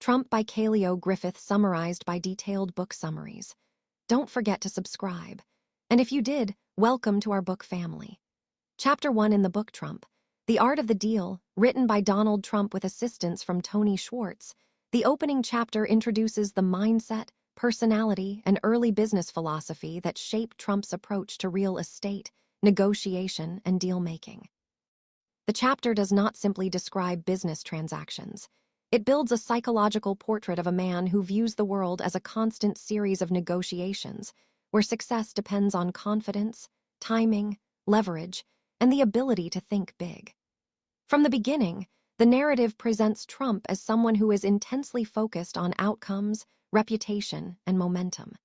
Trump by Kaleo Griffith, summarized by Detailed Book Summaries. Don't forget to subscribe. And if you did, welcome to our book family. Chapter 1 in the book Trump, The Art of the Deal, written by Donald Trump with assistance from Tony Schwartz. The opening chapter introduces the mindset, personality, and early business philosophy that shaped Trump's approach to real estate, negotiation, and deal-making. The chapter does not simply describe business transactions. It builds a psychological portrait of a man who views the world as a constant series of negotiations, where success depends on confidence, timing, leverage, and the ability to think big. From the beginning, the narrative presents Trump as someone who is intensely focused on outcomes, reputation, and momentum.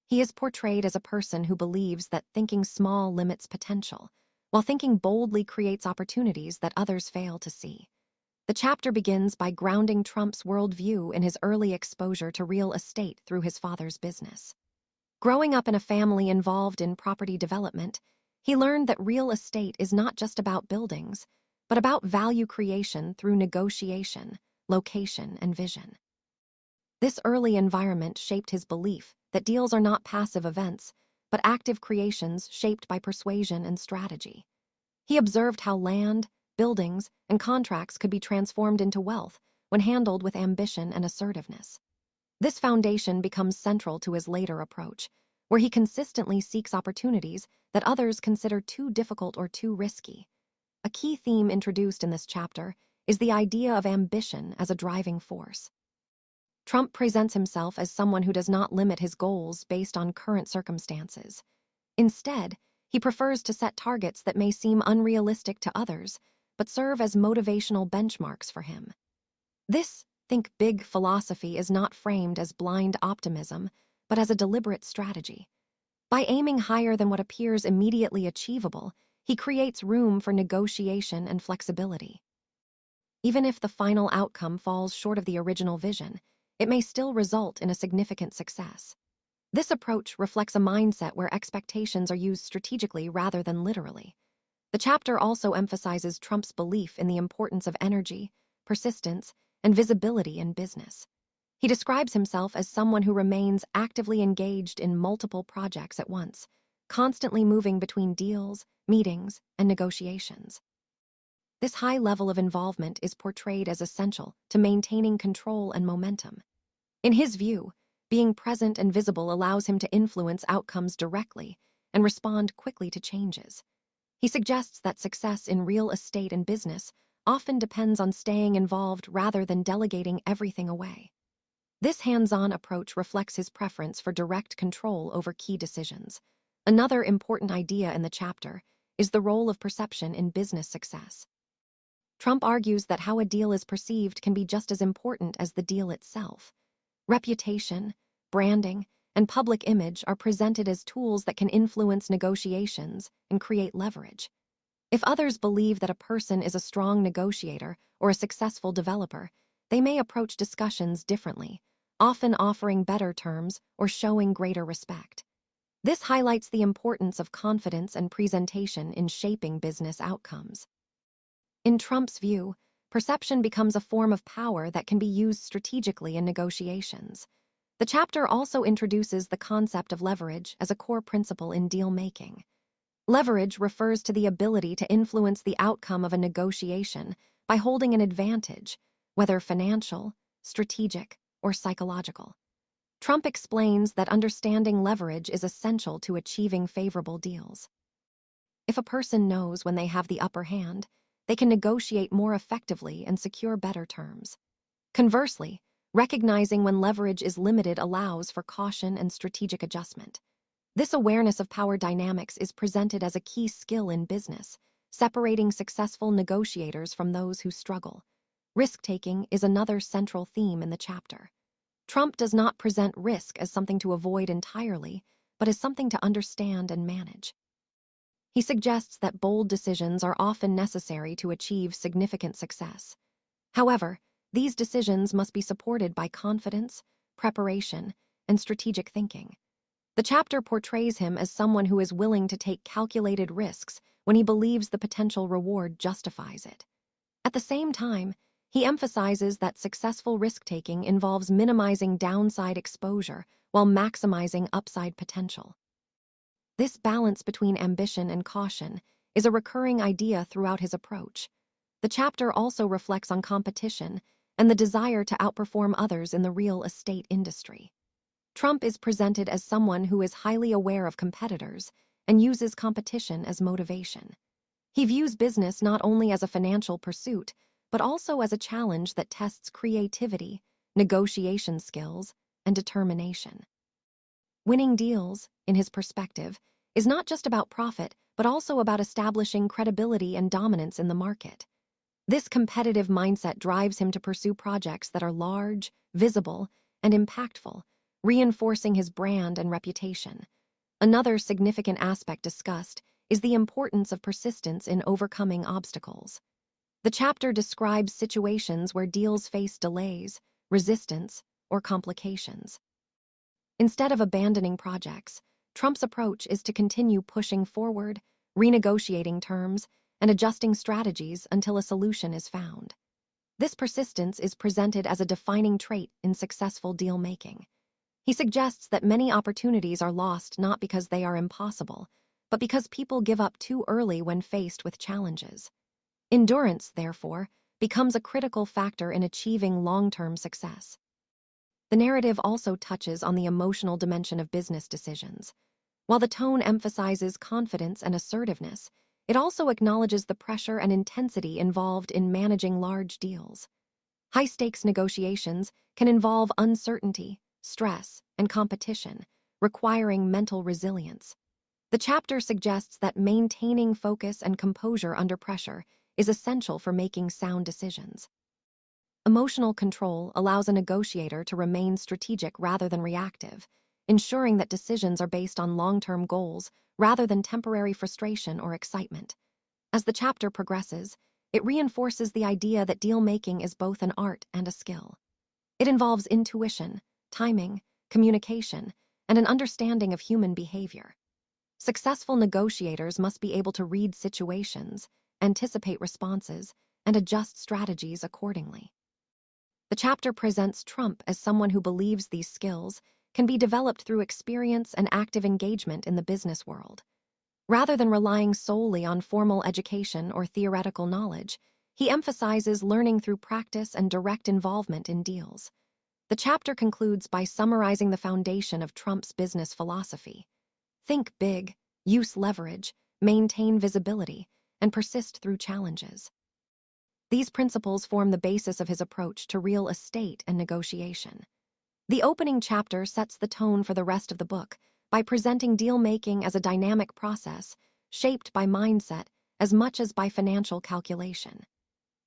He is portrayed as a person who believes that thinking small limits potential, while thinking boldly creates opportunities that others fail to see. The chapter begins by grounding Trump's worldview in his early exposure to real estate through his father's business. Growing up in a family involved in property development, he learned that real estate is not just about buildings, but about value creation through negotiation, location, and vision. This early environment shaped his belief that deals are not passive events, but active creations shaped by persuasion and strategy. He observed how land, buildings, and contracts could be transformed into wealth when handled with ambition and assertiveness. This foundation becomes central to his later approach, where he consistently seeks opportunities that others consider too difficult or too risky. A key theme introduced in this chapter is the idea of ambition as a driving force. Trump presents himself as someone who does not limit his goals based on current circumstances. Instead, he prefers to set targets that may seem unrealistic to others, but serve as motivational benchmarks for him. This think big philosophy is not framed as blind optimism, but as a deliberate strategy. By aiming higher than what appears immediately achievable, he creates room for negotiation and flexibility. Even if the final outcome falls short of the original vision, it may still result in a significant success. This approach reflects a mindset where expectations are used strategically rather than literally. The chapter also emphasizes Trump's belief in the importance of energy, persistence, and visibility in business. He describes himself as someone who remains actively engaged in multiple projects at once, constantly moving between deals, meetings, and negotiations. This high level of involvement is portrayed as essential to maintaining control and momentum. In his view, being present and visible allows him to influence outcomes directly and respond quickly to changes. He suggests that success in real estate and business often depends on staying involved rather than delegating everything away. This hands-on approach reflects his preference for direct control over key decisions. Another important idea in the chapter is the role of perception in business success. Trump argues that how a deal is perceived can be just as important as the deal itself. Reputation, branding, and public image are presented as tools that can influence negotiations and create leverage. If others believe that a person is a strong negotiator or a successful developer, they may approach discussions differently, often offering better terms or showing greater respect. This highlights the importance of confidence and presentation in shaping business outcomes. In Trump's view, perception becomes a form of power that can be used strategically in negotiations. The chapter also introduces the concept of leverage as a core principle in deal-making. Leverage refers to the ability to influence the outcome of a negotiation by holding an advantage, whether financial, strategic, or psychological. Trump explains that understanding leverage is essential to achieving favorable deals. If a person knows when they have the upper hand, they can negotiate more effectively and secure better terms. Conversely, recognizing when leverage is limited allows for caution and strategic adjustment. This awareness of power dynamics is presented as a key skill in business, separating successful negotiators from those who struggle. Risk-taking is another central theme in the chapter. Trump does not present risk as something to avoid entirely, but as something to understand and manage. He suggests that bold decisions are often necessary to achieve significant success. However, these decisions must be supported by confidence, preparation, and strategic thinking. The chapter portrays him as someone who is willing to take calculated risks when he believes the potential reward justifies it. At the same time, he emphasizes that successful risk-taking involves minimizing downside exposure while maximizing upside potential. This balance between ambition and caution is a recurring idea throughout his approach. The chapter also reflects on competition and the desire to outperform others in the real estate industry. Trump is presented as someone who is highly aware of competitors and uses competition as motivation. He views business not only as a financial pursuit, but also as a challenge that tests creativity, negotiation skills, and determination. Winning deals, in his perspective, is not just about profit, but also about establishing credibility and dominance in the market. This competitive mindset drives him to pursue projects that are large, visible, and impactful, reinforcing his brand and reputation. Another significant aspect discussed is the importance of persistence in overcoming obstacles. The chapter describes situations where deals face delays, resistance, or complications. Instead of abandoning projects, Trump's approach is to continue pushing forward, renegotiating terms, and adjusting strategies until a solution is found. This persistence is presented as a defining trait in successful deal-making. He suggests that many opportunities are lost not because they are impossible, but because people give up too early when faced with challenges. Endurance, therefore, becomes a critical factor in achieving long-term success. The narrative also touches on the emotional dimension of business decisions. While the tone emphasizes confidence and assertiveness, it also acknowledges the pressure and intensity involved in managing large deals. High-stakes negotiations can involve uncertainty, stress, and competition, requiring mental resilience. The chapter suggests that maintaining focus and composure under pressure is essential for making sound decisions. Emotional control allows a negotiator to remain strategic rather than reactive, ensuring that decisions are based on long-term goals rather than temporary frustration or excitement. As the chapter progresses, it reinforces the idea that deal-making is both an art and a skill. It involves intuition, timing, communication, and an understanding of human behavior. Successful negotiators must be able to read situations, anticipate responses, and adjust strategies accordingly. The chapter presents Trump as someone who believes these skills can be developed through experience and active engagement in the business world. Rather than relying solely on formal education or theoretical knowledge, he emphasizes learning through practice and direct involvement in deals. The chapter concludes by summarizing the foundation of Trump's business philosophy. Think big, use leverage, maintain visibility, and persist through challenges. These principles form the basis of his approach to real estate and negotiation. The opening chapter sets the tone for the rest of the book by presenting deal-making as a dynamic process shaped by mindset as much as by financial calculation.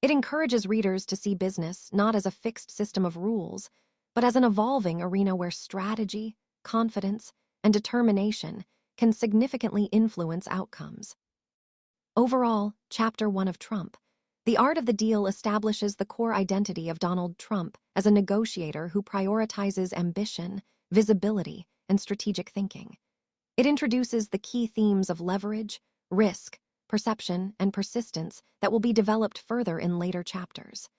It encourages readers to see business not as a fixed system of rules, but as an evolving arena where strategy, confidence, and determination can significantly influence outcomes. Overall, Chapter 1 of Trump, The Art of the Deal, establishes the core identity of Donald Trump as a negotiator who prioritizes ambition, visibility, and strategic thinking. It introduces the key themes of leverage, risk, perception, and persistence that will be developed further in later chapters.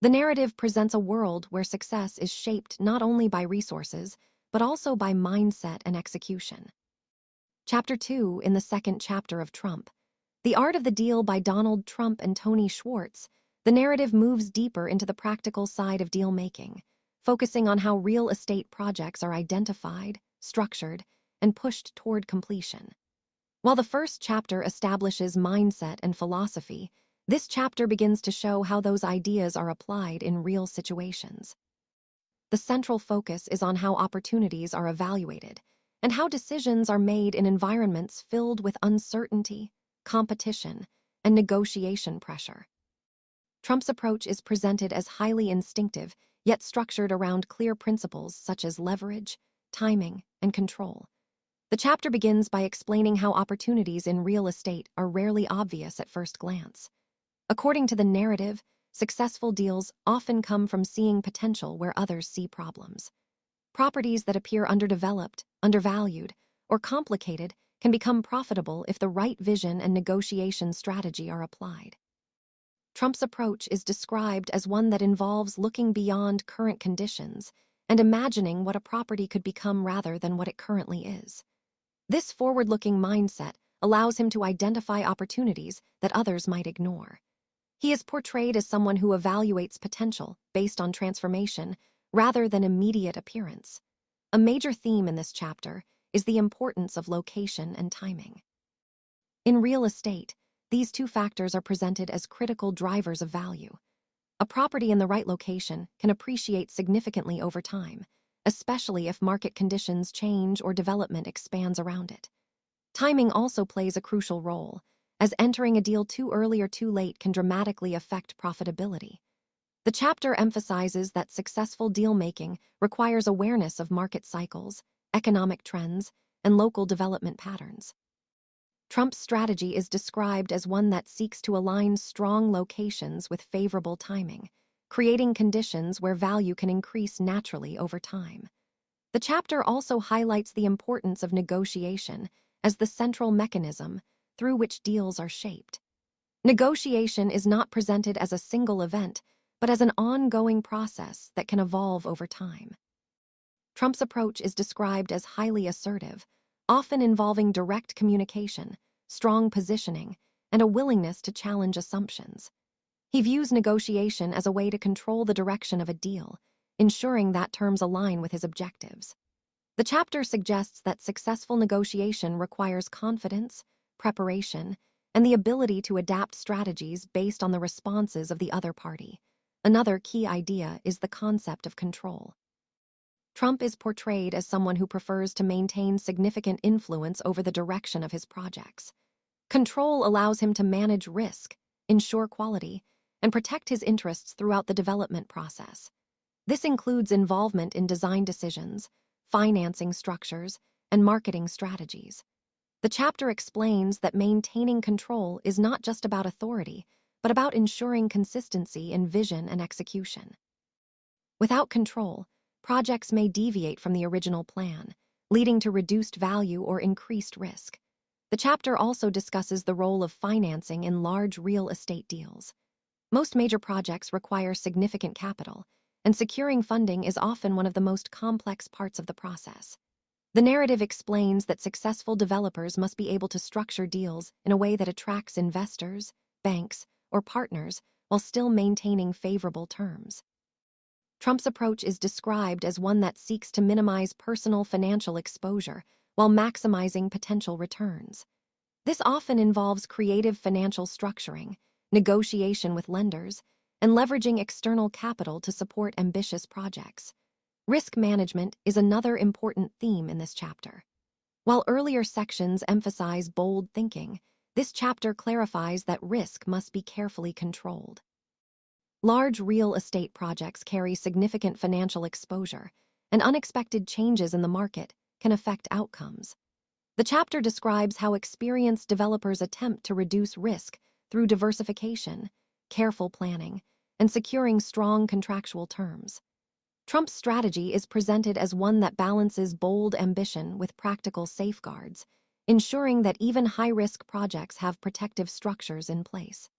The narrative presents a world where success is shaped not only by resources, but also by mindset and execution. Chapter 2, in the second chapter of Trump, The Art of the Deal by Donald Trump and Tony Schwartz, the narrative moves deeper into the practical side of deal-making, focusing on how real estate projects are identified, structured, and pushed toward completion. While the first chapter establishes mindset and philosophy, this chapter begins to show how those ideas are applied in real situations. The central focus is on how opportunities are evaluated and how decisions are made in environments filled with uncertainty, competition, and negotiation pressure. Trump's approach is presented as highly instinctive, yet structured around clear principles such as leverage, timing, and control. The chapter begins by explaining how opportunities in real estate are rarely obvious at first glance. According to the narrative, successful deals often come from seeing potential where others see problems. Properties that appear underdeveloped, undervalued, or complicated can become profitable if the right vision and negotiation strategy are applied. Trump's approach is described as one that involves looking beyond current conditions and imagining what a property could become rather than what it currently is. This forward-looking mindset allows him to identify opportunities that others might ignore. He is portrayed as someone who evaluates potential based on transformation rather than immediate appearance. A major theme in this chapter is the importance of location and timing. In real estate, these two factors are presented as critical drivers of value. A property in the right location can appreciate significantly over time, especially if market conditions change or development expands around it. Timing also plays a crucial role, as entering a deal too early or too late can dramatically affect profitability. The chapter emphasizes that successful deal-making requires awareness of market cycles, economic trends, and local development patterns. Trump's strategy is described as one that seeks to align strong locations with favorable timing, creating conditions where value can increase naturally over time. The chapter also highlights the importance of negotiation as the central mechanism through which deals are shaped. Negotiation is not presented as a single event, but as an ongoing process that can evolve over time. Trump's approach is described as highly assertive, often involving direct communication, strong positioning, and a willingness to challenge assumptions. He views negotiation as a way to control the direction of a deal, ensuring that terms align with his objectives. The chapter suggests that successful negotiation requires confidence, preparation, and the ability to adapt strategies based on the responses of the other party. Another key idea is the concept of control. Trump is portrayed as someone who prefers to maintain significant influence over the direction of his projects. Control allows him to manage risk, ensure quality, and protect his interests throughout the development process. This includes involvement in design decisions, financing structures, and marketing strategies. The chapter explains that maintaining control is not just about authority, but about ensuring consistency in vision and execution. Without control, projects may deviate from the original plan, leading to reduced value or increased risk. The chapter also discusses the role of financing in large real estate deals. Most major projects require significant capital, and securing funding is often one of the most complex parts of the process. The narrative explains that successful developers must be able to structure deals in a way that attracts investors, banks, or partners while still maintaining favorable terms. Trump's approach is described as one that seeks to minimize personal financial exposure while maximizing potential returns. This often involves creative financial structuring, negotiation with lenders, and leveraging external capital to support ambitious projects. Risk management is another important theme in this chapter. While earlier sections emphasize bold thinking, this chapter clarifies that risk must be carefully controlled. Large real estate projects carry significant financial exposure, and unexpected changes in the market can affect outcomes. The chapter describes how experienced developers attempt to reduce risk through diversification, careful planning, and securing strong contractual terms. Trump's strategy is presented as one that balances bold ambition with practical safeguards, ensuring that even high-risk projects have protective structures in place.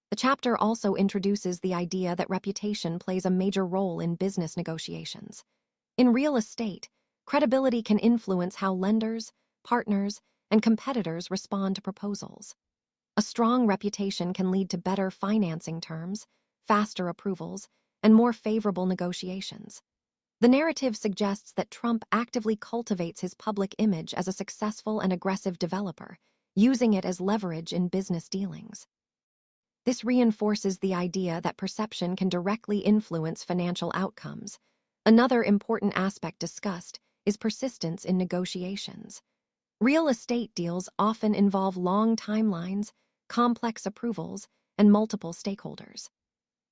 The chapter also introduces the idea that reputation plays a major role in business negotiations. In real estate, credibility can influence how lenders, partners, and competitors respond to proposals. A strong reputation can lead to better financing terms, faster approvals, and more favorable negotiations. The narrative suggests that Trump actively cultivates his public image as a successful and aggressive developer, using it as leverage in business dealings. This reinforces the idea that perception can directly influence financial outcomes. Another important aspect discussed is persistence in negotiations. Real estate deals often involve long timelines, complex approvals, and multiple stakeholders.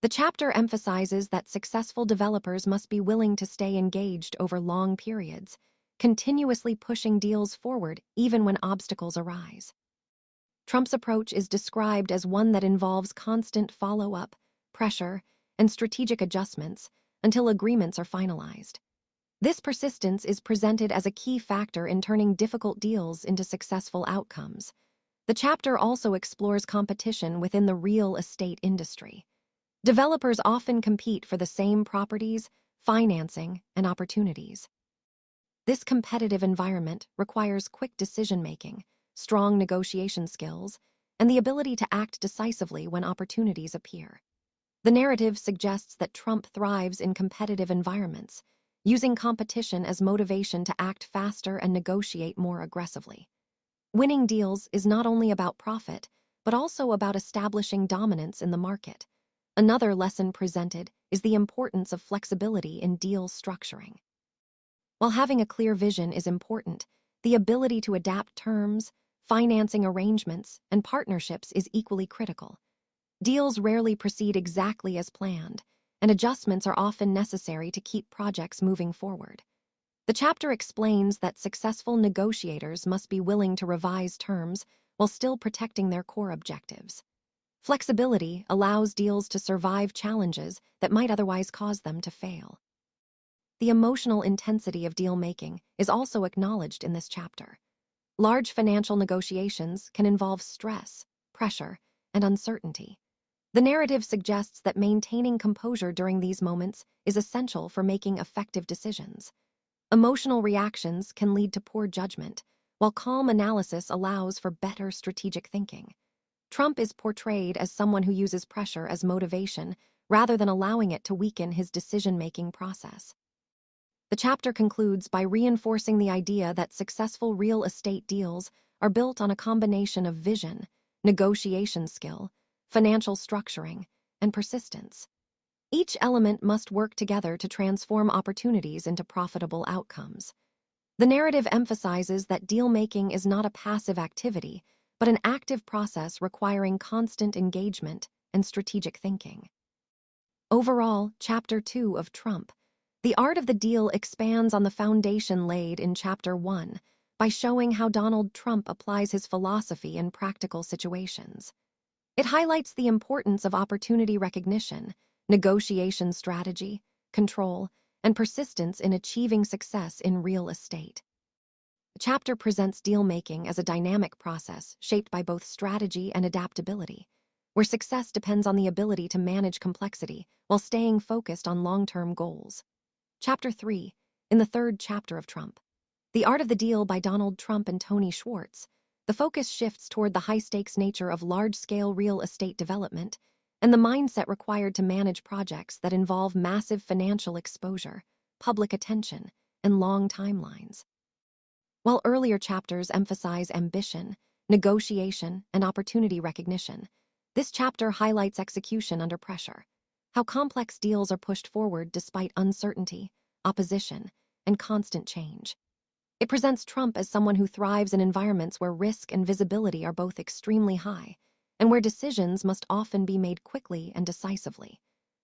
The chapter emphasizes that successful developers must be willing to stay engaged over long periods, continuously pushing deals forward even when obstacles arise. Trump's approach is described as one that involves constant follow-up, pressure, and strategic adjustments until agreements are finalized. This persistence is presented as a key factor in turning difficult deals into successful outcomes. The chapter also explores competition within the real estate industry. Developers often compete for the same properties, financing, and opportunities. This competitive environment requires quick decision-making, strong negotiation skills, and the ability to act decisively when opportunities appear. The narrative suggests that Trump thrives in competitive environments, using competition as motivation to act faster and negotiate more aggressively. Winning deals is not only about profit, but also about establishing dominance in the market. Another lesson presented is the importance of flexibility in deal structuring. While having a clear vision is important, the ability to adapt terms, financing arrangements, and partnerships is equally critical. Deals rarely proceed exactly as planned, and adjustments are often necessary to keep projects moving forward. The chapter explains that successful negotiators must be willing to revise terms while still protecting their core objectives. Flexibility allows deals to survive challenges that might otherwise cause them to fail. The emotional intensity of deal-making is also acknowledged in this chapter. Large financial negotiations can involve stress, pressure, and uncertainty. The narrative suggests that maintaining composure during these moments is essential for making effective decisions. Emotional reactions can lead to poor judgment, while calm analysis allows for better strategic thinking. Trump is portrayed as someone who uses pressure as motivation rather than allowing it to weaken his decision-making process. The chapter concludes by reinforcing the idea that successful real estate deals are built on a combination of vision, negotiation skill, financial structuring, and persistence. Each element must work together to transform opportunities into profitable outcomes. The narrative emphasizes that deal-making is not a passive activity, but an active process requiring constant engagement and strategic thinking. Overall, Chapter 2 of Trump, The Art of the Deal expands on the foundation laid in Chapter 1 by showing how Donald Trump applies his philosophy in practical situations. It highlights the importance of opportunity recognition, negotiation strategy, control, and persistence in achieving success in real estate. The chapter presents deal-making as a dynamic process shaped by both strategy and adaptability, where success depends on the ability to manage complexity while staying focused on long-term goals. Chapter 3, in the third chapter of Trump, The Art of the Deal by Donald Trump and Tony Schwartz, the focus shifts toward the high-stakes nature of large-scale real estate development and the mindset required to manage projects that involve massive financial exposure, public attention, and long timelines. While earlier chapters emphasize ambition, negotiation, and opportunity recognition, this chapter highlights execution under pressure, how complex deals are pushed forward despite uncertainty, opposition, and constant change. It presents Trump as someone who thrives in environments where risk and visibility are both extremely high, and where decisions must often be made quickly and decisively.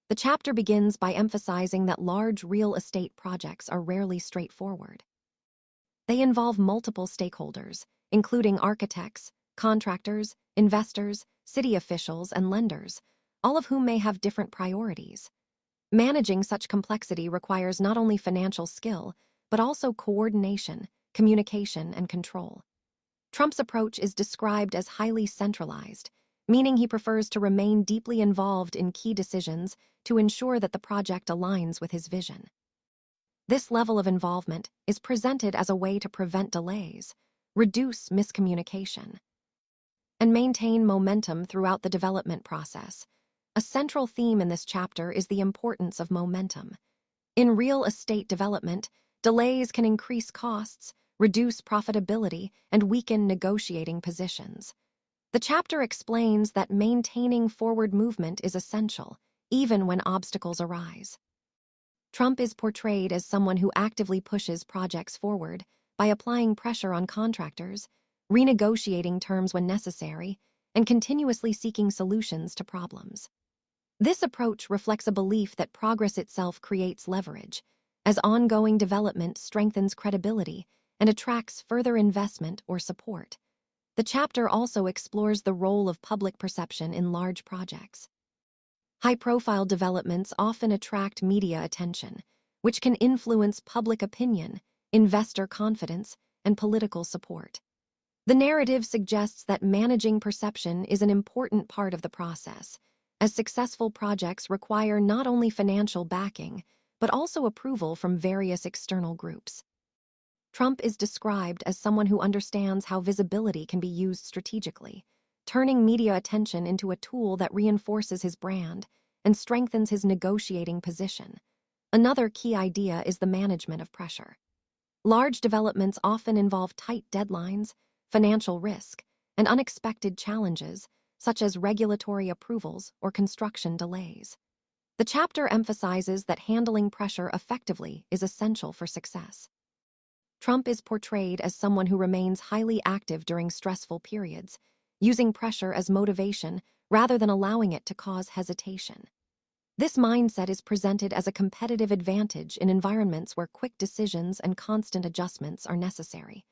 The chapter begins by emphasizing that large real estate projects are rarely straightforward. They involve multiple stakeholders, including architects, contractors, investors, city officials, and lenders, all of whom may have different priorities. Managing such complexity requires not only financial skill, but also coordination, communication, and control. Trump's approach is described as highly centralized, meaning he prefers to remain deeply involved in key decisions to ensure that the project aligns with his vision. This level of involvement is presented as a way to prevent delays, reduce miscommunication, and maintain momentum throughout the development process. A central theme in this chapter is the importance of momentum. In real estate development, delays can increase costs, reduce profitability, and weaken negotiating positions. The chapter explains that maintaining forward movement is essential, even when obstacles arise. Trump is portrayed as someone who actively pushes projects forward by applying pressure on contractors, renegotiating terms when necessary, and continuously seeking solutions to problems. This approach reflects a belief that progress itself creates leverage, as ongoing development strengthens credibility and attracts further investment or support. The chapter also explores the role of public perception in large projects. High-profile developments often attract media attention, which can influence public opinion, investor confidence, and political support. The narrative suggests that managing perception is an important part of the process, as successful projects require not only financial backing, but also approval from various external groups. Trump is described as someone who understands how visibility can be used strategically, turning media attention into a tool that reinforces his brand and strengthens his negotiating position. Another key idea is the management of pressure. Large developments often involve tight deadlines, financial risk, and unexpected challenges, such as regulatory approvals or construction delays. The chapter emphasizes that handling pressure effectively is essential for success. Trump is portrayed as someone who remains highly active during stressful periods, using pressure as motivation rather than allowing it to cause hesitation. This mindset is presented as a competitive advantage in environments where quick decisions and constant adjustments are necessary.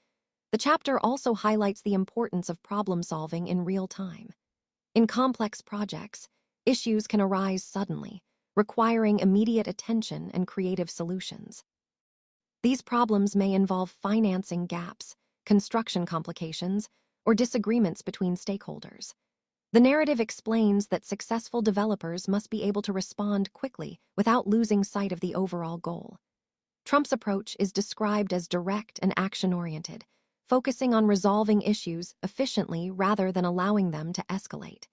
The chapter also highlights the importance of problem-solving in real time. In complex projects, issues can arise suddenly, requiring immediate attention and creative solutions. These problems may involve financing gaps, construction complications, or disagreements between stakeholders. The narrative explains that successful developers must be able to respond quickly without losing sight of the overall goal. Trump's approach is described as direct and action-oriented, focusing on resolving issues efficiently rather than allowing them to escalate.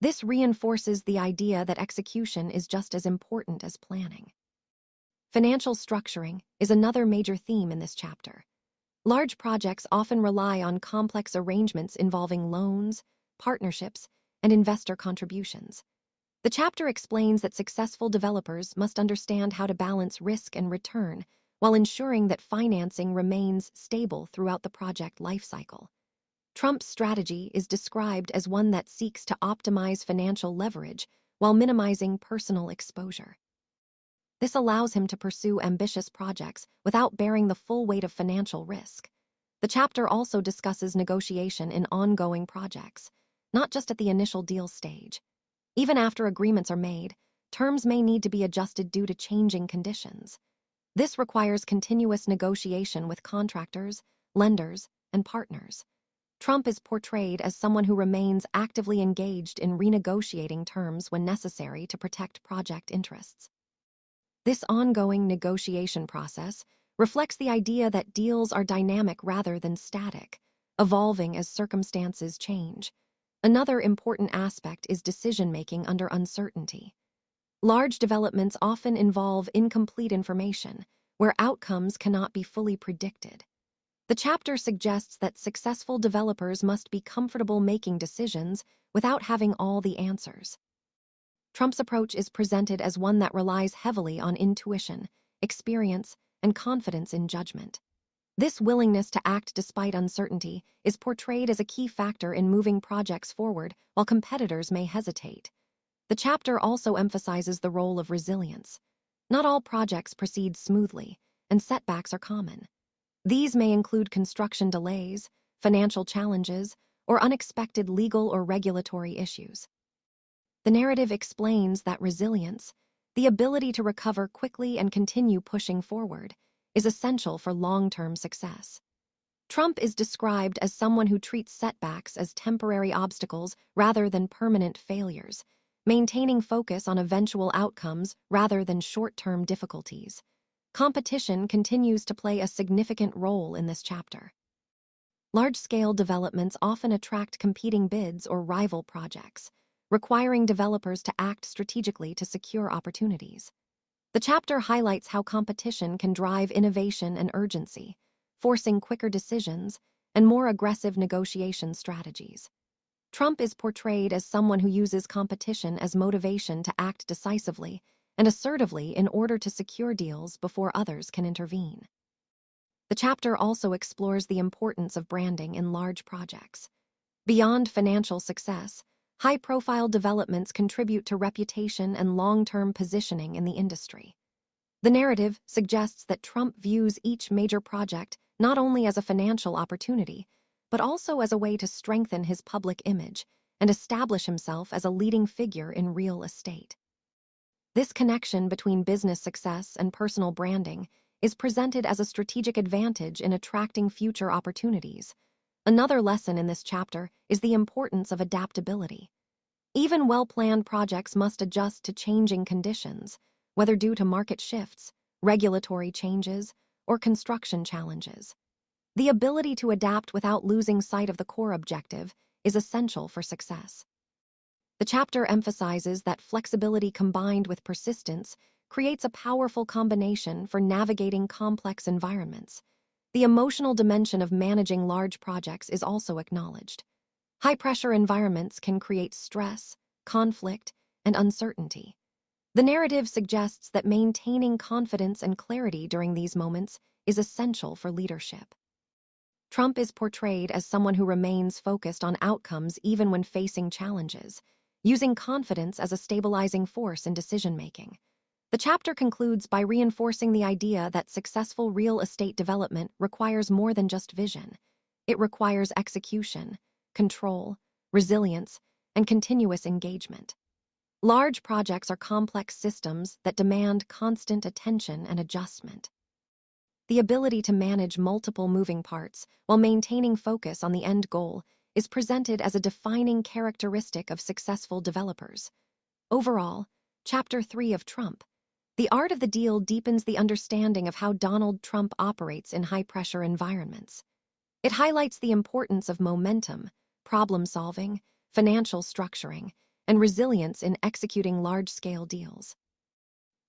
This reinforces the idea that execution is just as important as planning. Financial structuring is another major theme in this chapter. Large projects often rely on complex arrangements involving loans, partnerships, and investor contributions. The chapter explains that successful developers must understand how to balance risk and return while ensuring that financing remains stable throughout the project lifecycle. Trump's strategy is described as one that seeks to optimize financial leverage while minimizing personal exposure. This allows him to pursue ambitious projects without bearing the full weight of financial risk. The chapter also discusses negotiation in ongoing projects, not just at the initial deal stage. Even after agreements are made, terms may need to be adjusted due to changing conditions. This requires continuous negotiation with contractors, lenders, and partners. Trump is portrayed as someone who remains actively engaged in renegotiating terms when necessary to protect project interests. This ongoing negotiation process reflects the idea that deals are dynamic rather than static, evolving as circumstances change. Another important aspect is decision-making under uncertainty. Large developments often involve incomplete information, where outcomes cannot be fully predicted. The chapter suggests that successful developers must be comfortable making decisions without having all the answers. Trump's approach is presented as one that relies heavily on intuition, experience, and confidence in judgment. This willingness to act despite uncertainty is portrayed as a key factor in moving projects forward while competitors may hesitate. The chapter also emphasizes the role of resilience. Not all projects proceed smoothly, and setbacks are common. These may include construction delays, financial challenges, or unexpected legal or regulatory issues. The narrative explains that resilience, the ability to recover quickly and continue pushing forward, is essential for long-term success. Trump is described as someone who treats setbacks as temporary obstacles rather than permanent failures, maintaining focus on eventual outcomes rather than short-term difficulties. Competition continues to play a significant role in this chapter. Large-scale developments often attract competing bids or rival projects, requiring developers to act strategically to secure opportunities. The chapter highlights how competition can drive innovation and urgency, forcing quicker decisions and more aggressive negotiation strategies. Trump is portrayed as someone who uses competition as motivation to act decisively and assertively in order to secure deals before others can intervene. The chapter also explores the importance of branding in large projects. Beyond financial success, high-profile developments contribute to reputation and long-term positioning in the industry. The narrative suggests that Trump views each major project not only as a financial opportunity, but also as a way to strengthen his public image and establish himself as a leading figure in real estate. This connection between business success and personal branding is presented as a strategic advantage in attracting future opportunities. Another lesson in this chapter is the importance of adaptability. Even well-planned projects must adjust to changing conditions, whether due to market shifts, regulatory changes, or construction challenges. The ability to adapt without losing sight of the core objective is essential for success. The chapter emphasizes that flexibility combined with persistence creates a powerful combination for navigating complex environments. The emotional dimension of managing large projects is also acknowledged. High-pressure environments can create stress, conflict, and uncertainty. The narrative suggests that maintaining confidence and clarity during these moments is essential for leadership. Trump is portrayed as someone who remains focused on outcomes even when facing challenges, using confidence as a stabilizing force in decision-making. The chapter concludes by reinforcing the idea that successful real estate development requires more than just vision. It requires execution, control, resilience, and continuous engagement. Large projects are complex systems that demand constant attention and adjustment. The ability to manage multiple moving parts while maintaining focus on the end goal is presented as a defining characteristic of successful developers. Overall, Chapter 3 of Trump, The Art of the Deal, deepens the understanding of how Donald Trump operates in high-pressure environments. It highlights the importance of momentum, problem-solving, financial structuring, and resilience in executing large-scale deals.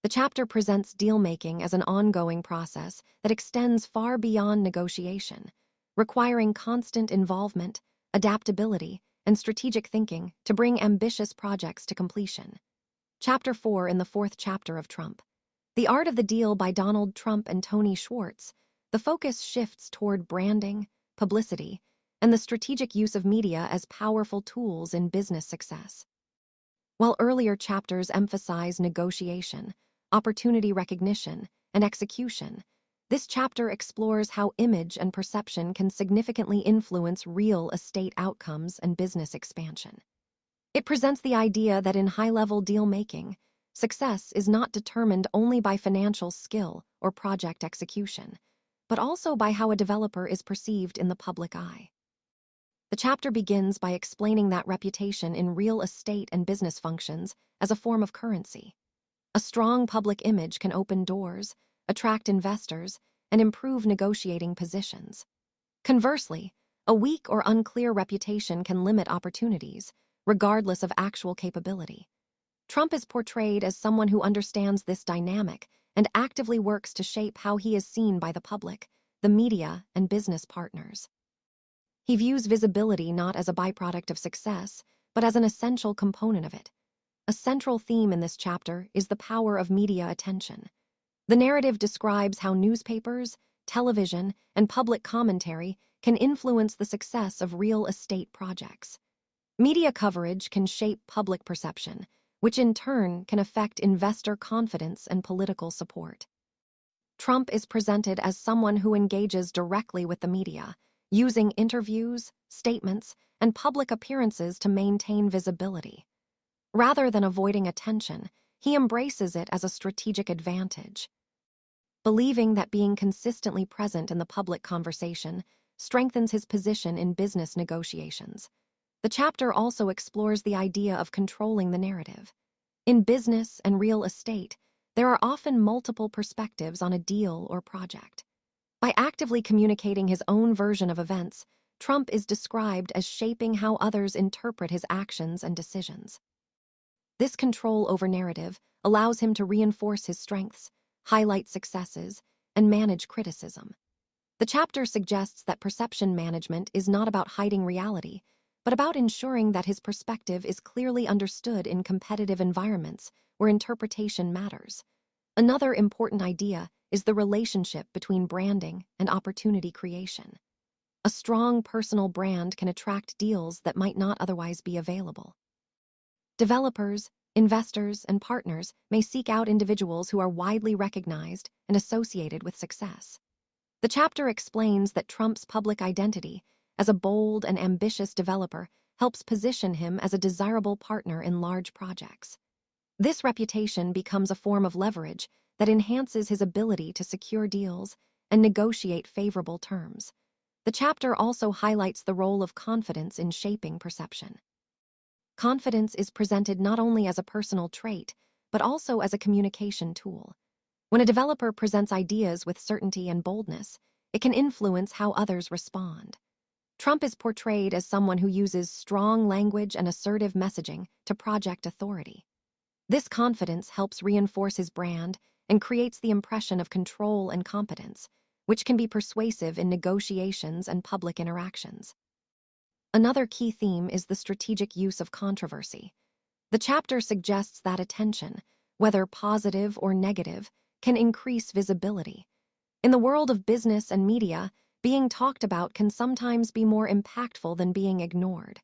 The chapter presents deal-making as an ongoing process that extends far beyond negotiation, requiring constant involvement, adaptability, and strategic thinking to bring ambitious projects to completion. Chapter 4 in the fourth chapter of Trump, The Art of the Deal by Donald Trump and Tony Schwartz, the focus shifts toward branding, publicity, and the strategic use of media as powerful tools in business success. While earlier chapters emphasize negotiation, opportunity recognition, and execution, this chapter explores how image and perception can significantly influence real estate outcomes and business expansion. It presents the idea that in high-level deal-making, success is not determined only by financial skill or project execution, but also by how a developer is perceived in the public eye. The chapter begins by explaining that reputation in real estate and business functions as a form of currency. A strong public image can open doors, attract investors, and improve negotiating positions. Conversely, a weak or unclear reputation can limit opportunities, regardless of actual capability. Trump is portrayed as someone who understands this dynamic and actively works to shape how he is seen by the public, the media, and business partners. He views visibility not as a byproduct of success, but as an essential component of it. A central theme in this chapter is the power of media attention. The narrative describes how newspapers, television, and public commentary can influence the success of real estate projects. Media coverage can shape public perception, which in turn can affect investor confidence and political support. Trump is presented as someone who engages directly with the media, using interviews, statements, and public appearances to maintain visibility. Rather than avoiding attention, he embraces it as a strategic advantage. Believing that being consistently present in the public conversation strengthens his position in business negotiations. The chapter also explores the idea of controlling the narrative. In business and real estate, there are often multiple perspectives on a deal or project. By actively communicating his own version of events, Trump is described as shaping how others interpret his actions and decisions. This control over narrative allows him to reinforce his strengths, highlight successes, and manage criticism. The chapter suggests that perception management is not about hiding reality, but about ensuring that his perspective is clearly understood in competitive environments where interpretation matters. Another important idea is the relationship between branding and opportunity creation. A strong personal brand can attract deals that might not otherwise be available. Developers, investors, and partners may seek out individuals who are widely recognized and associated with success. The chapter explains that Trump's public identity as a bold and ambitious developer helps position him as a desirable partner in large projects. This reputation becomes a form of leverage that enhances his ability to secure deals and negotiate favorable terms. The chapter also highlights the role of confidence in shaping perception. Confidence is presented not only as a personal trait, but also as a communication tool. When a developer presents ideas with certainty and boldness, it can influence how others respond. Trump is portrayed as someone who uses strong language and assertive messaging to project authority. This confidence helps reinforce his brand and creates the impression of control and competence, which can be persuasive in negotiations and public interactions. Another key theme is the strategic use of controversy. The chapter suggests that attention, whether positive or negative, can increase visibility. In the world of business and media, being talked about can sometimes be more impactful than being ignored.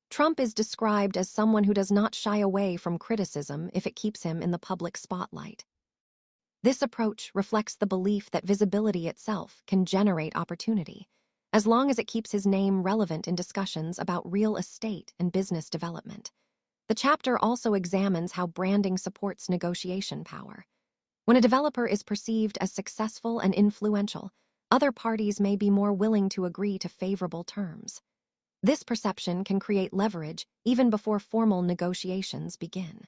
Trump is described as someone who does not shy away from criticism if it keeps him in the public spotlight. This approach reflects the belief that visibility itself can generate opportunity, as long as it keeps his name relevant in discussions about real estate and business development. The chapter also examines how branding supports negotiation power. When a developer is perceived as successful and influential, other parties may be more willing to agree to favorable terms. This perception can create leverage even before formal negotiations begin.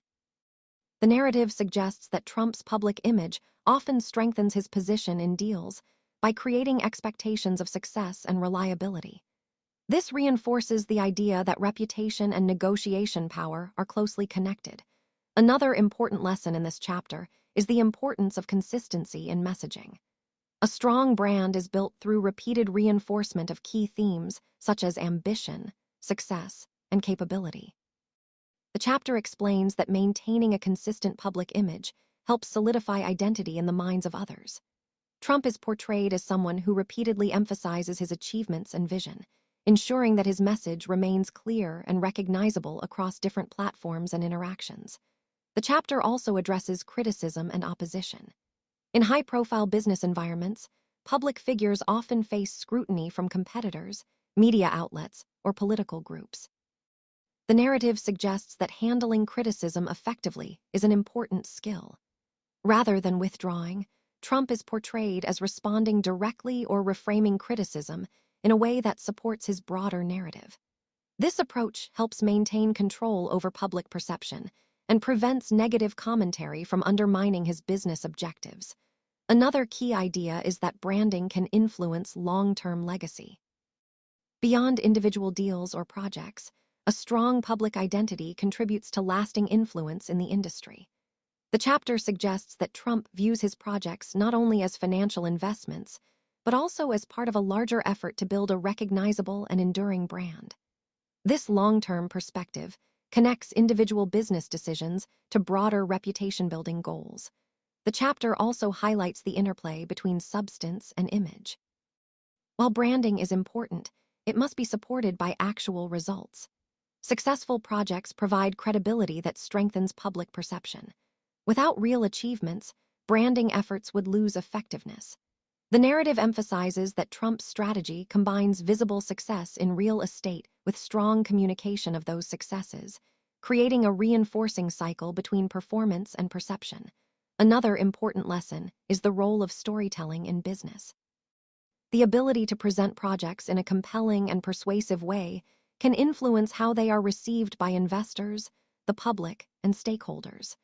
The narrative suggests that Trump's public image often strengthens his position in deals by creating expectations of success and reliability. This reinforces the idea that reputation and negotiation power are closely connected. Another important lesson in this chapter is the importance of consistency in messaging. A strong brand is built through repeated reinforcement of key themes such as ambition, success, and capability. The chapter explains that maintaining a consistent public image helps solidify identity in the minds of others. Trump is portrayed as someone who repeatedly emphasizes his achievements and vision, ensuring that his message remains clear and recognizable across different platforms and interactions. The chapter also addresses criticism and opposition. In high-profile business environments, public figures often face scrutiny from competitors, media outlets, or political groups. The narrative suggests that handling criticism effectively is an important skill. Rather than withdrawing, Trump is portrayed as responding directly or reframing criticism in a way that supports his broader narrative. This approach helps maintain control over public perception and prevents negative commentary from undermining his business objectives. Another key idea is that branding can influence long-term legacy. Beyond individual deals or projects, a strong public identity contributes to lasting influence in the industry. The chapter suggests that Trump views his projects not only as financial investments, but also as part of a larger effort to build a recognizable and enduring brand. This long-term perspective connects individual business decisions to broader reputation-building goals. The chapter also highlights the interplay between substance and image. While branding is important, it must be supported by actual results. Successful projects provide credibility that strengthens public perception. Without real achievements, branding efforts would lose effectiveness. The narrative emphasizes that Trump's strategy combines visible success in real estate with strong communication of those successes, creating a reinforcing cycle between performance and perception. Another important lesson is the role of storytelling in business. The ability to present projects in a compelling and persuasive way can influence how they are received by investors, the public, and stakeholders.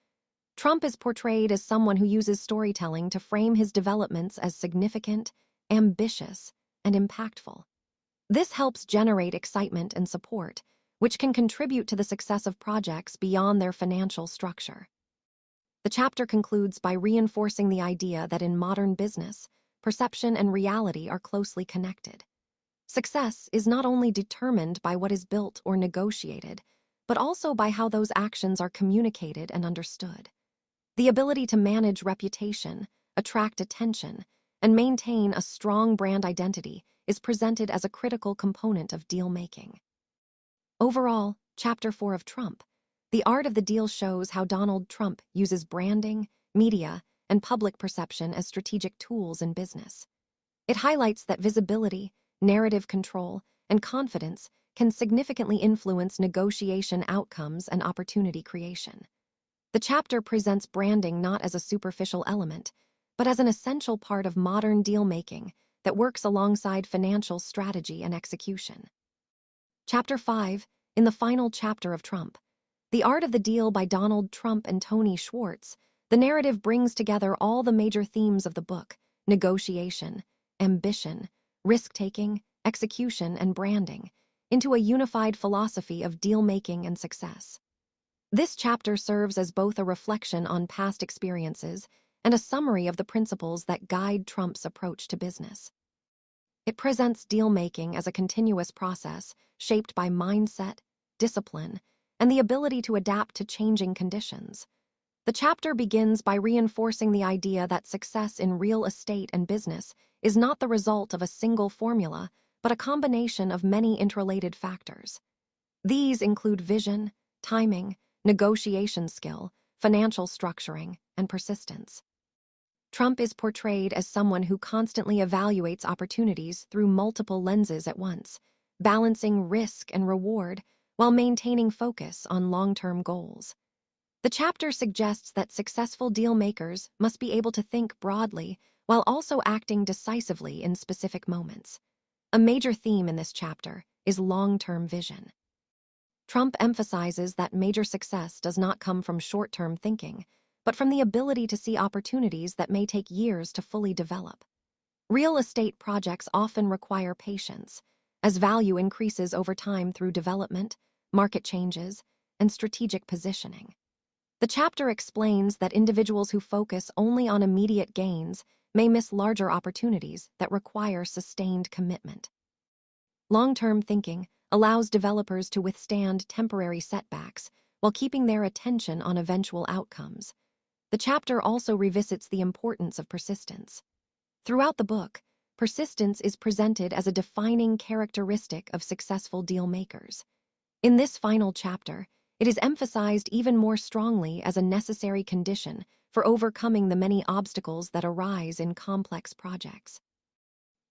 Trump is portrayed as someone who uses storytelling to frame his developments as significant, ambitious, and impactful. This helps generate excitement and support, which can contribute to the success of projects beyond their financial structure. The chapter concludes by reinforcing the idea that in modern business, perception and reality are closely connected. Success is not only determined by what is built or negotiated, but also by how those actions are communicated and understood. The ability to manage reputation, attract attention, and maintain a strong brand identity is presented as a critical component of deal-making. Overall, Chapter 4 of Trump, The Art of the Deal shows how Donald Trump uses branding, media, and public perception as strategic tools in business. It highlights that visibility, narrative control, and confidence can significantly influence negotiation outcomes and opportunity creation. The chapter presents branding not as a superficial element, but as an essential part of modern deal-making that works alongside financial strategy and execution. Chapter 5, in the final chapter of Trump, The Art of the Deal by Donald Trump and Tony Schwartz, the narrative brings together all the major themes of the book: negotiation, ambition, risk-taking, execution, and branding, into a unified philosophy of deal-making and success. This chapter serves as both a reflection on past experiences and a summary of the principles that guide Trump's approach to business. It presents deal-making as a continuous process shaped by mindset, discipline, and the ability to adapt to changing conditions. The chapter begins by reinforcing the idea that success in real estate and business is not the result of a single formula, but a combination of many interrelated factors. These include vision, timing, negotiation skill, financial structuring, and persistence. Trump is portrayed as someone who constantly evaluates opportunities through multiple lenses at once, balancing risk and reward while maintaining focus on long-term goals. The chapter suggests that successful deal-makers must be able to think broadly while also acting decisively in specific moments. A major theme in this chapter is long-term vision. Trump emphasizes that major success does not come from short-term thinking, but from the ability to see opportunities that may take years to fully develop. Real estate projects often require patience, as value increases over time through development, market changes, and strategic positioning. The chapter explains that individuals who focus only on immediate gains may miss larger opportunities that require sustained commitment. Long-term thinking allows developers to withstand temporary setbacks while keeping their attention on eventual outcomes. The chapter also revisits the importance of persistence. Throughout the book, persistence is presented as a defining characteristic of successful deal-makers. In this final chapter, it is emphasized even more strongly as a necessary condition for overcoming the many obstacles that arise in complex projects.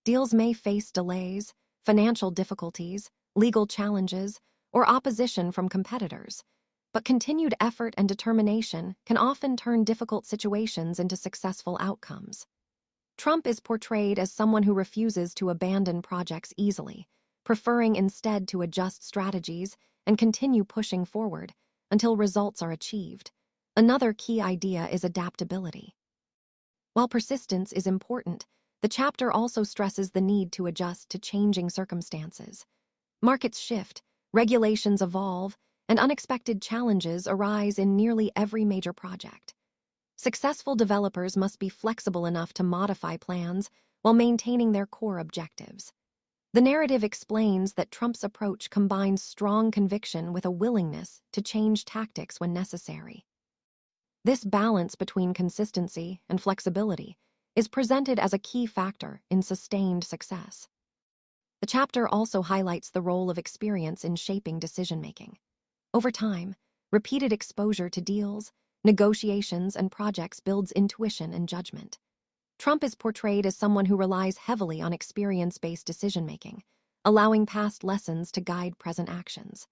Deals may face delays, financial difficulties, legal challenges, or opposition from competitors, but continued effort and determination can often turn difficult situations into successful outcomes. Trump is portrayed as someone who refuses to abandon projects easily, preferring instead to adjust strategies and continue pushing forward until results are achieved. Another key idea is adaptability. While persistence is important, the chapter also stresses the need to adjust to changing circumstances. Markets shift, regulations evolve, and unexpected challenges arise in nearly every major project. Successful developers must be flexible enough to modify plans while maintaining their core objectives. The narrative explains that Trump's approach combines strong conviction with a willingness to change tactics when necessary. This balance between consistency and flexibility is presented as a key factor in sustained success. The chapter also highlights the role of experience in shaping decision-making. Over time, repeated exposure to deals, negotiations, and projects builds intuition and judgment. Trump is portrayed as someone who relies heavily on experience-based decision-making, allowing past lessons to guide present actions.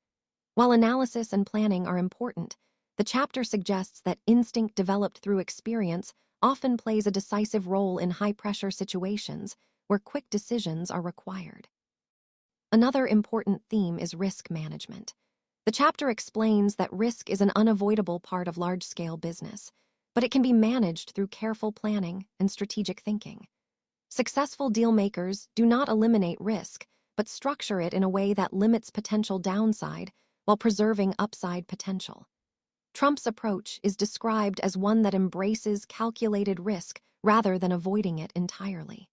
While analysis and planning are important, the chapter suggests that instinct developed through experience often plays a decisive role in high-pressure situations where quick decisions are required. Another important theme is risk management. The chapter explains that risk is an unavoidable part of large-scale business, but it can be managed through careful planning and strategic thinking. Successful deal-makers do not eliminate risk, but structure it in a way that limits potential downside while preserving upside potential. Trump's approach is described as one that embraces calculated risk rather than avoiding it entirely.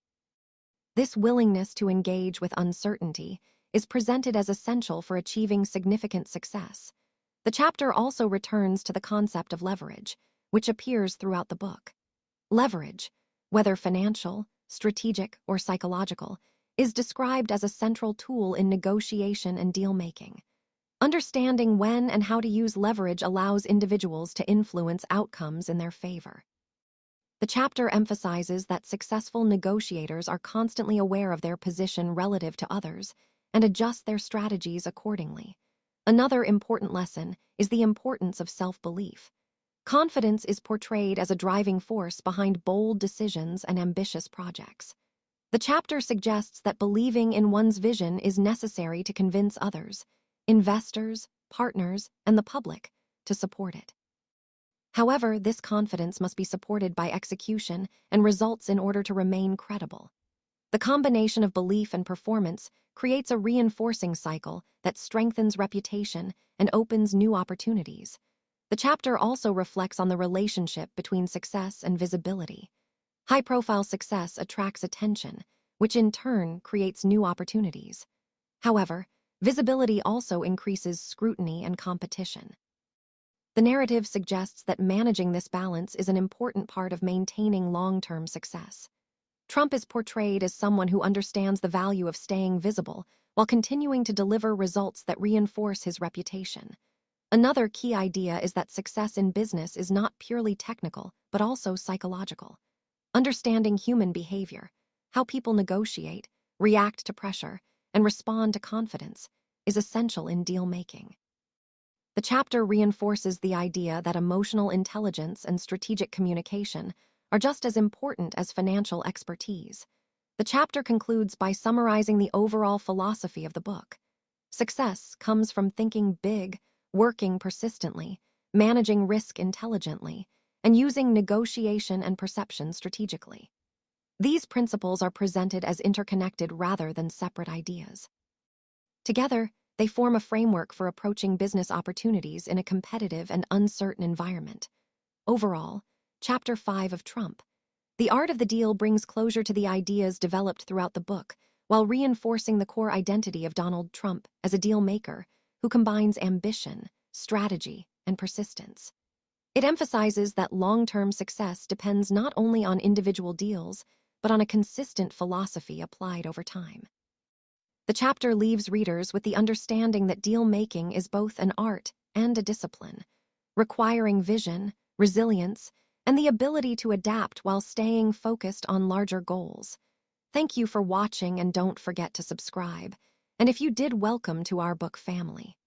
This willingness to engage with uncertainty is presented as essential for achieving significant success. The chapter also returns to the concept of leverage, which appears throughout the book. Leverage, whether financial, strategic, or psychological, is described as a central tool in negotiation and deal-making. Understanding when and how to use leverage allows individuals to influence outcomes in their favor. The chapter emphasizes that successful negotiators are constantly aware of their position relative to others and adjust their strategies accordingly. Another important lesson is the importance of self-belief. Confidence is portrayed as a driving force behind bold decisions and ambitious projects. The chapter suggests that believing in one's vision is necessary to convince others, investors, partners, and the public, to support it. However, this confidence must be supported by execution and results in order to remain credible. The combination of belief and performance creates a reinforcing cycle that strengthens reputation and opens new opportunities. The chapter also reflects on the relationship between success and visibility. High-profile success attracts attention, which in turn creates new opportunities. However, visibility also increases scrutiny and competition. The narrative suggests that managing this balance is an important part of maintaining long-term success. Trump is portrayed as someone who understands the value of staying visible while continuing to deliver results that reinforce his reputation. Another key idea is that success in business is not purely technical, but also psychological. Understanding human behavior, how people negotiate, react to pressure, and respond to confidence, is essential in deal-making. The chapter reinforces the idea that emotional intelligence and strategic communication are just as important as financial expertise. The chapter concludes by summarizing the overall philosophy of the book. Success comes from thinking big, working persistently, managing risk intelligently, and using negotiation and perception strategically. These principles are presented as interconnected rather than separate ideas. Together, they form a framework for approaching business opportunities in a competitive and uncertain environment. Overall, Chapter 5 of Trump, The Art of the Deal, brings closure to the ideas developed throughout the book while reinforcing the core identity of Donald Trump as a deal maker who combines ambition, strategy, and persistence. It emphasizes that long-term success depends not only on individual deals, but on a consistent philosophy applied over time. The chapter leaves readers with the understanding that deal-making is both an art and a discipline, requiring vision, resilience, and the ability to adapt while staying focused on larger goals. Thank you for watching, and don't forget to subscribe. And if you did, welcome to our book family.